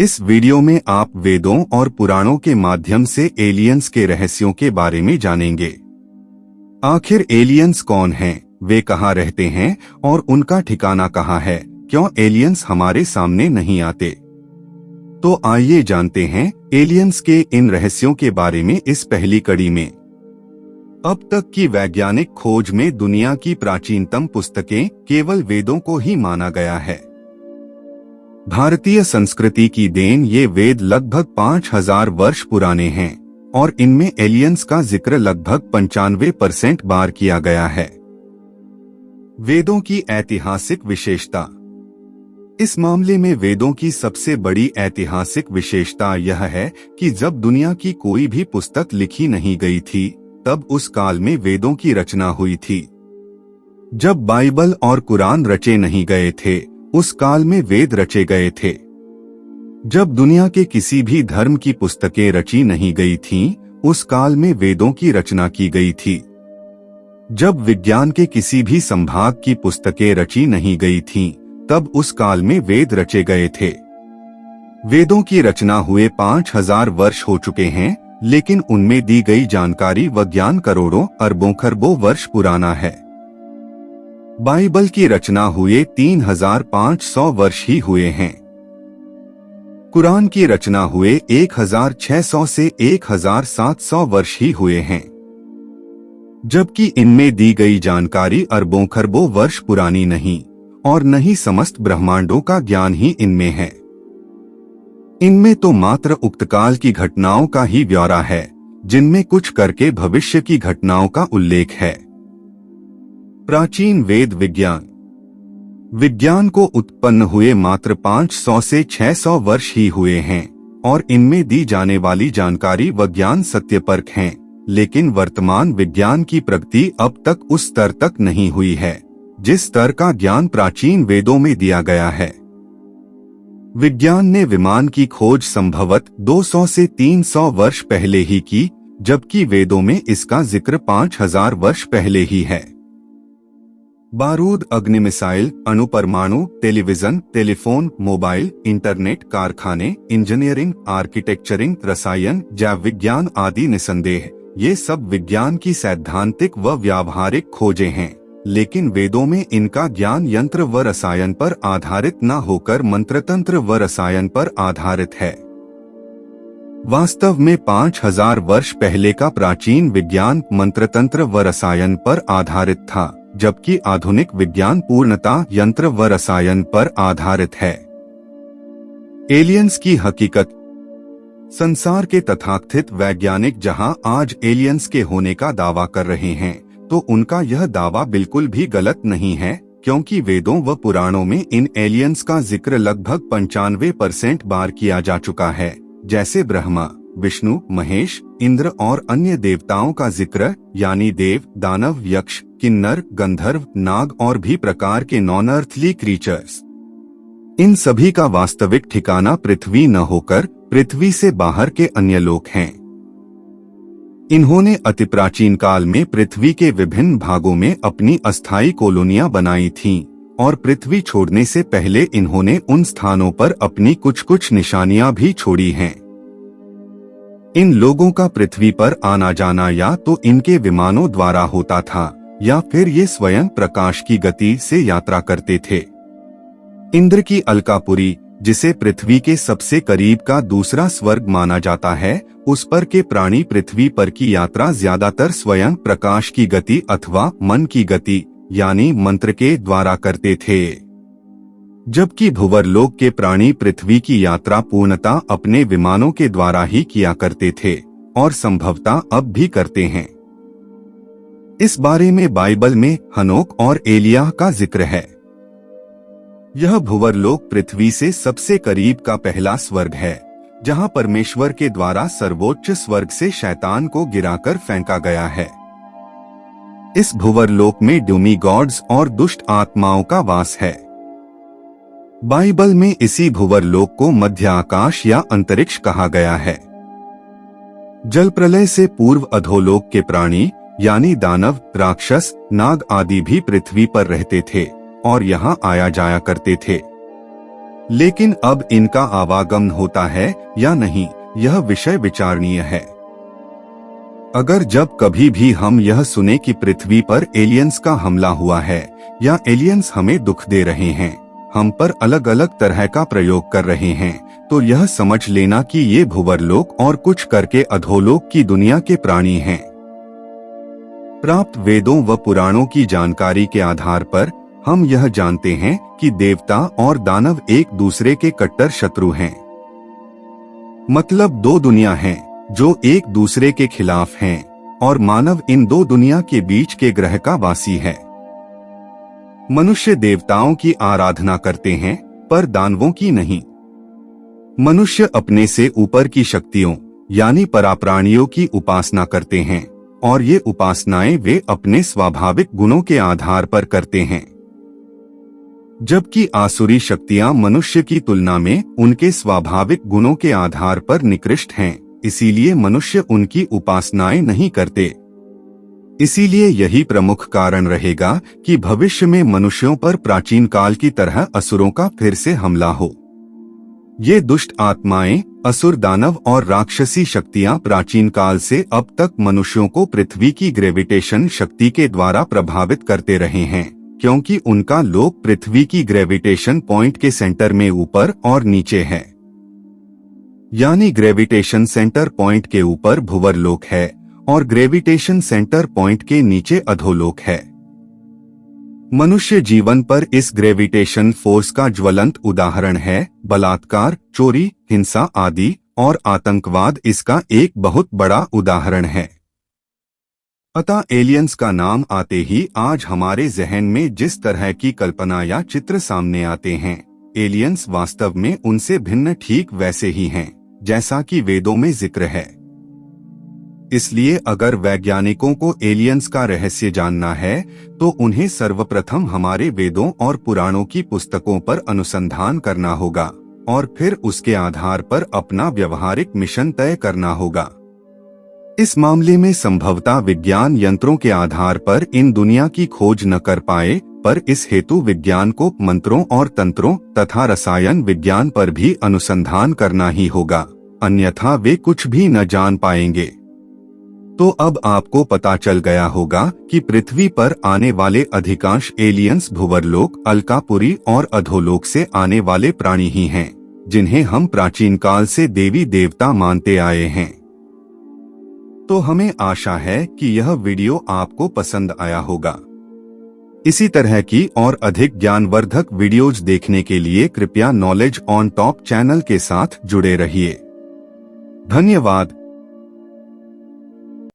इस वीडियो में आप वेदों और पुराणों के माध्यम से एलियंस के रहस्यों के बारे में जानेंगे। आखिर एलियंस कौन हैं, वे कहाँ रहते हैं और उनका ठिकाना कहाँ है, क्यों एलियंस हमारे सामने नहीं आते। तो आइए जानते हैं एलियंस के इन रहस्यों के बारे में इस पहली कड़ी में। अब तक की वैज्ञानिक खोज में दुनिया की प्राचीनतम पुस्तकें केवल वेदों को ही माना गया है। भारतीय संस्कृति की देन ये वेद लगभग 5000 वर्ष पुराने हैं और इनमें एलियंस का जिक्र लगभग 95% बार किया गया है। वेदों की ऐतिहासिक विशेषता। इस मामले में वेदों की सबसे बड़ी ऐतिहासिक विशेषता यह है कि जब दुनिया की कोई भी पुस्तक लिखी नहीं गई थी, तब उस काल में वेदों की रचना हुई थी। जब बाइबल और कुरान रचे नहीं गए थे, उस काल में वेद रचे गए थे। जब दुनिया के किसी भी धर्म की पुस्तकें रची नहीं गई थीं, उस काल में वेदों की रचना की गई थी। जब विज्ञान के किसी भी संभाग की पुस्तकें रची नहीं गई थीं, तब उस काल में वेद रचे गए थे। वेदों की रचना हुए 5000 वर्ष हो चुके हैं, लेकिन उनमें दी गई जानकारी व ज्ञान करोड़ों अरबों खरबों वर्ष पुराना है। बाइबल की रचना हुए 3500 वर्ष ही हुए हैं। कुरान की रचना हुए 1600 से 1700 वर्ष ही हुए हैं, जबकि इनमें दी गई जानकारी अरबों खरबों वर्ष पुरानी नहीं और न ही समस्त ब्रह्मांडों का ज्ञान ही इनमें है। इनमें तो मात्र उक्तकाल की घटनाओं का ही ब्यौरा है, जिनमें कुछ करके भविष्य की घटनाओं का उल्लेख है। प्राचीन वेद विज्ञान को उत्पन्न हुए मात्र 500 से 600 वर्ष ही हुए हैं और इनमें दी जाने वाली जानकारी व ज्ञान सत्यपरक हैं, लेकिन वर्तमान विज्ञान की प्रगति अब तक उस स्तर तक नहीं हुई है जिस स्तर का ज्ञान प्राचीन वेदों में दिया गया है। विज्ञान ने विमान की खोज संभवतः 200 से 300 वर्ष पहले ही की, जबकि वेदों में इसका जिक्र 5000 वर्ष पहले ही है। बारूद, अग्नि मिसाइल, अणु परमाणु, टेलीविजन, टेलीफोन, मोबाइल, इंटरनेट, कारखाने, इंजीनियरिंग, आर्किटेक्चरिंग, रसायन, जैव विज्ञान आदि निसंदेह ये सब विज्ञान की सैद्धांतिक व व्यावहारिक खोजें हैं, लेकिन वेदों में इनका ज्ञान यंत्र व रसायन पर आधारित न होकर मंत्रतंत्र व रसायन पर आधारित है। वास्तव में 5000 वर्ष पहले का प्राचीन विज्ञान मंत्रतंत्र व रसायन पर आधारित था, जबकि आधुनिक विज्ञान पूर्णतः यंत्र व रसायन पर आधारित है। एलियंस की हकीकत। संसार के तथाकथित वैज्ञानिक जहां आज एलियंस के होने का दावा कर रहे हैं, तो उनका यह दावा बिल्कुल भी गलत नहीं है, क्योंकि वेदों व पुराणों में इन एलियंस का जिक्र लगभग 95% बार किया जा चुका है, जैसे ब्रह्मा, विष्णु, महेश, इंद्र और अन्य देवताओं का जिक्र, यानी देव, दानव, यक्ष, किन्नर, गंधर्व, नाग और भी प्रकार के नॉन अर्थली क्रीचर्स। इन सभी का वास्तविक ठिकाना पृथ्वी न होकर पृथ्वी से बाहर के अन्य लोक हैं। इन्होंने अति प्राचीन काल में पृथ्वी के विभिन्न भागों में अपनी अस्थायी कॉलोनियां बनाई थीं और पृथ्वी छोड़ने से पहले इन्होंने उन स्थानों पर अपनी कुछ कुछ निशानियां भी छोड़ी हैं। इन लोगों का पृथ्वी पर आना जाना या तो इनके विमानों द्वारा होता था या फिर ये स्वयं प्रकाश की गति से यात्रा करते थे। इंद्र की अलकापुरी, जिसे पृथ्वी के सबसे करीब का दूसरा स्वर्ग माना जाता है, उस पर के प्राणी पृथ्वी पर की यात्रा ज्यादातर स्वयं प्रकाश की गति अथवा मन की गति यानी मंत्र के द्वारा करते थे, जबकि भुवरलोक के प्राणी पृथ्वी की यात्रा पूर्णतः अपने विमानों के द्वारा ही किया करते थे और संभवतः अब भी करते हैं। इस बारे में बाइबल में हनोक और एलियाह का जिक्र है। यह भुवरलोक पृथ्वी से सबसे करीब का पहला स्वर्ग है, जहां परमेश्वर के द्वारा सर्वोच्च स्वर्ग से शैतान को गिराकर फेंका गया है। इस भुवरलोक में ड्यूमी गॉड्स और दुष्ट आत्माओं का वास है। बाइबल में इसी भुवरलोक को मध्य आकाश या अंतरिक्ष कहा गया है। जल प्रलय से पूर्व अधोलोक के प्राणी यानी दानव, राक्षस, नाग आदि भी पृथ्वी पर रहते थे और यहाँ आया जाया करते थे। लेकिन अब इनका आवागमन होता है या नहीं, यह विषय विचारणीय है। अगर जब कभी भी हम यह सुने कि पृथ्वी पर एलियंस का हमला हुआ है या एलियंस हमें दुख दे रहे हैं, हम पर अलग अलग तरह का प्रयोग कर रहे हैं, तो यह समझ लेना कि ये भूवरलोक और कुछ करके अधोलोक की दुनिया के प्राणी हैं। प्राप्त वेदों व पुराणों की जानकारी के आधार पर हम यह जानते हैं कि देवता और दानव एक दूसरे के कट्टर शत्रु हैं। मतलब दो दुनिया हैं जो एक दूसरे के खिलाफ हैं, और मानव इन दो दुनिया के बीच के ग्रह का वासी है। मनुष्य देवताओं की आराधना करते हैं पर दानवों की नहीं। मनुष्य अपने से ऊपर की शक्तियों यानी पराप्राणियों की उपासना करते हैं, और ये उपासनाएं वे अपने स्वाभाविक गुणों के आधार पर करते हैं, जबकि आसुरी शक्तियां मनुष्य की तुलना में उनके स्वाभाविक गुणों के आधार पर निकृष्ट हैं, इसीलिए मनुष्य उनकी उपासनाएं नहीं करते। इसीलिए यही प्रमुख कारण रहेगा कि भविष्य में मनुष्यों पर प्राचीन काल की तरह असुरों का फिर से हमला हो। ये दुष्ट आत्माएं, असुर, दानव और राक्षसी शक्तियां प्राचीन काल से अब तक मनुष्यों को पृथ्वी की ग्रेविटेशन शक्ति के द्वारा प्रभावित करते रहे हैं, क्योंकि उनका लोक पृथ्वी की ग्रेविटेशन पॉइंट के सेंटर में ऊपर और नीचे है। यानी ग्रेविटेशन सेंटर पॉइंट के ऊपर भूवरलोक है और ग्रेविटेशन सेंटर पॉइंट के नीचे अधोलोक है। मनुष्य जीवन पर इस ग्रेविटेशन फोर्स का ज्वलंत उदाहरण है बलात्कार, चोरी, हिंसा आदि, और आतंकवाद इसका एक बहुत बड़ा उदाहरण है। अतः एलियंस का नाम आते ही आज हमारे जहन में जिस तरह की कल्पना या चित्र सामने आते हैं, एलियंस वास्तव में उनसे भिन्न ठीक वैसे ही हैं, जैसा कि वेदों में जिक्र है। इसलिए अगर वैज्ञानिकों को एलियंस का रहस्य जानना है तो उन्हें सर्वप्रथम हमारे वेदों और पुराणों की पुस्तकों पर अनुसंधान करना होगा और फिर उसके आधार पर अपना व्यवहारिक मिशन तय करना होगा। इस मामले में संभवतः विज्ञान यंत्रों के आधार पर इन दुनिया की खोज न कर पाए, पर इस हेतु विज्ञान को मंत्रों और तंत्रों तथा रसायन विज्ञान पर भी अनुसंधान करना ही होगा, अन्यथा वे कुछ भी न जान पाएंगे। तो अब आपको पता चल गया होगा कि पृथ्वी पर आने वाले अधिकांश एलियंस भूवरलोक, अलकापुरी और अधोलोक से आने वाले प्राणी ही हैं, जिन्हें हम प्राचीन काल से देवी देवता मानते आए हैं। तो हमें आशा है कि यह वीडियो आपको पसंद आया होगा। इसी तरह की और अधिक ज्ञानवर्धक वीडियोज देखने के लिए कृपया नॉलेज ऑन टॉप चैनल के साथ जुड़े रहिए। धन्यवाद।